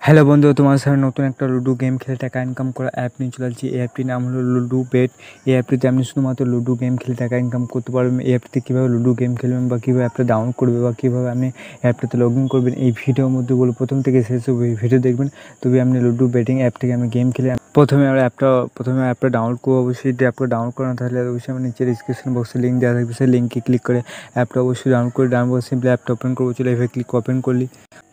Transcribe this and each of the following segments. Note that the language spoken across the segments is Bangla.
হ্যালো বন্ধু, তোমার সাথে নতুন একটা লুডো গেম খেলে টাকা ইনকাম করা অ্যাপ নিয়ে চলে আসছি। এই অ্যাপটির নাম হলো লুডো বেট। এই অ্যাপটিতে আপনি শুধুমাত্র লুডো গেম খেলে টাকা ইনকাম করতে পারবেন। এই অ্যাপটিতে কীভাবে লুডো গেম খেলবেন বা কীভাবে অ্যাপটা ডাউনলোড করবে বা কীভাবে আপনি অ্যাপটাতে লগ ইন করবেন, এই ভিডিওর মধ্যে বলে প্রথম থেকে শেষ অবধি ভিডিও দেখবেন। তবে আপনি লুডো বেটিং অ্যাপ থেকে আমি গেম খেলে প্রথমে অ্যাপটা ডাউনলোড করবো। অবশ্যই যদি অ্যাপটা ডাউনলোড করা না তাহলে অবশ্যই আমি নিচে ডিসক্রিপশন বক্সে লিঙ্ক দেওয়া থাকবে, সেই লিঙ্কে ক্লিক করে অ্যাপটা অবশ্যই ডাউনলোড করে সিম্পলি অ্যাপটা ওপেন করবো। চলে এভাবে ক্লিক ওপেন করলি,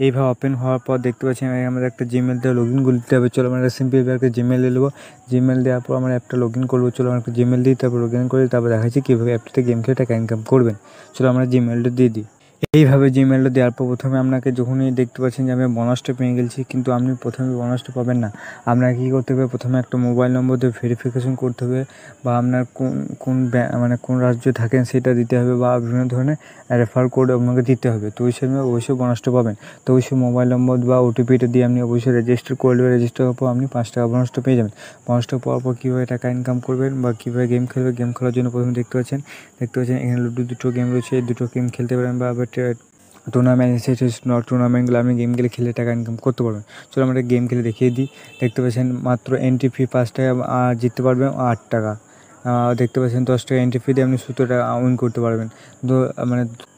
এইভাবে ওপেন হওয়ার পর দেখতে পাচ্ছি আমাদের একটা জিমেল দিয়ে লগ ইন করে দিতে হবে। চলো আমরা সিম্পলি একটা জিমেল দিয়ে নেবো। জিমেল দেওয়ার পর আমরা অ্যাপটা লগ ইন করবো। চলো আমরা একটা জিমেল দিই, তারপর লগ ইন করি, তারপর দেখাচ্ছি কীভাবে অ্যাপটাতে গেম খেলে টাকা ইনকাম করবেন। চলো আমরা জিমেলটা দিয়ে দিই। এইভাবে জিমেলটা দেওয়ার পর প্রথমে আপনাকে যখনই দেখতে পাচ্ছেন যে আমি বোনাসটা পেয়ে গেছি, কিন্তু আপনি প্রথমে বোনাসটা পাবেন না। আপনাকে কী করতে হবে, প্রথমে একটা মোবাইল নম্বর দিয়ে ভেরিফিকেশন করতে হবে, বা আপনার কোন রাজ্যে থাকেন সেটা দিতে হবে, বা বিভিন্ন ধরনের রেফার কোড আপনাকে দিতে হবে। তো ওই সময় অবশ্যই বোনাসটা পাবেন। তো অবশ্যই মোবাইল নম্বর বা ওটিপিটা দিয়ে আপনি অবশ্যই রেজিস্টার করে নেবেন। রেজিস্টার হওয়ার পর আপনি 5 টাকা বোনাসটা পেয়ে যাবেন। বোনাসটা পাওয়ার পর কীভাবে টাকা ইনকাম করবেন বা কীভাবে গেম খেলবেন, গেম খেলার জন্য প্রথমে দেখতে পাচ্ছেন এখানে লুডো দুটো গেম রয়েছে। এই দুটো গেম খেলতে পারেন, বা টুর্নামেন্ট এসেছে, টুর্নামেন্টগুলো আপনি গেমগুলো খেলে টাকা ইনকাম করতে পারবেন। চলো আমরা গেম খেলে দেখিয়ে দিই। দেখতে পাচ্ছেন মাত্র এন্ট্রি ফি 5 টাকা, জিততে পারবেন 8 টাকা। দেখতে পাচ্ছেন 10 টাকা এন্ট্রি ফি দিয়ে আপনি 17 টাকা উইন করতে পারবেন।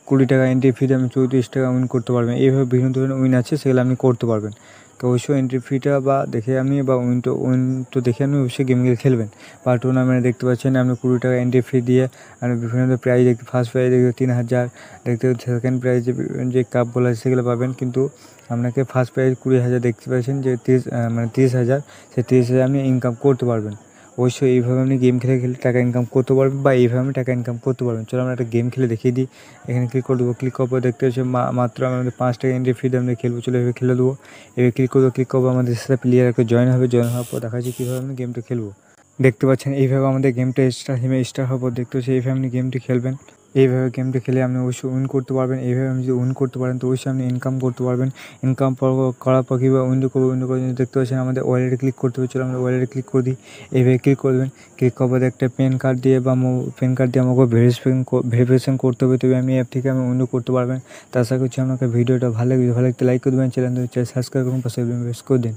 20 টাকা এন্ট্রি ফি দিয়ে আপনি 34 টাকা উইন করতে পারবেন। এইভাবে বিভিন্ন ধরনের উইন আছে, সেগুলো আপনি করতে পারবেন। তো অবশ্যই এন্ট্রি ফিটা বা দেখে আপনি বা উইন তো দেখে আপনি অবশ্যই গেমগুলো খেলবেন। বা টুর্নামেন্টে দেখতে পাচ্ছেন আপনি 20 টাকা এন্ট্রি ফি দিয়ে আপনি বিভিন্ন প্রাইজ দেখতে, ফার্স্ট প্রাইজ দেখতে 3000, দেখতে সেকেন্ড প্রাইজে যে কাপগুলো আছে সেগুলো পাবেন, কিন্তু আপনাকে ফার্স্ট প্রাইজ 20,000 দেখতে পাচ্ছেন যে 30,000, সেই 30,000 আপনি ইনকাম করতে পারবেন। অবশ্যই এইভাবে আপনি গেম খেলে টাকা ইনকাম করতে পারবেন, বা এইভাবে আপনি টাকা ইনকাম করতে পারবেন। চলো আমরা একটা গেম খেলে দেখিয়ে দিই। এখানে ক্লিক করে দেবো। ক্লিক করার পর দেখতে পাচ্ছি মাত্র আমাদের 5 টাকা এন্ট্রি ফি দিয়ে আমরা খেলবো। চলো এভাবে খেলে দেবো। এবার ক্লিক করবো আমাদের সাথে প্লেয়ার একটা জয়েন হবে। জয়েন হওয়ার পর দেখা যাচ্ছে কীভাবে আমি গেমটা খেলবো। দেখতে পাচ্ছেন এইভাবে আমাদের গেমটা স্টার্ট হওয়ার পর দেখতে পাচ্ছি এইভাবে আপনি গেমটি খেলবেন। এইভাবে গেমটা খেলে আপনি অবশ্যই উইন করতে পারবেন। এইভাবে আপনি যদি উইন করতে পারেন তো অবশ্যই আপনি ইনকাম করতে পারবেন। ইনকাম করার পর কীভাবে উইন্ডো করে দেখতে পাচ্ছেন আমাদের ওয়ালেটে ক্লিক করতে হবে। চলো আমরা ওয়ালেটে ক্লিক করে দিই। এইভাবে ক্লিক করবেন। ক্লিক করার পর একটা প্যান কার্ড দিয়ে আমাকে ভেরিফিকেশন করতে হবে, তবে আমি অ্যাপ থেকে উইন্ডো করতে পারবেন। তা আশা করছি আপনাকে ভিডিওটা ভালো লাগলে লাইক করে দেবেন, চ্যানেল সাবস্ক্রাইব করুন, পাশে বেল করে দিন।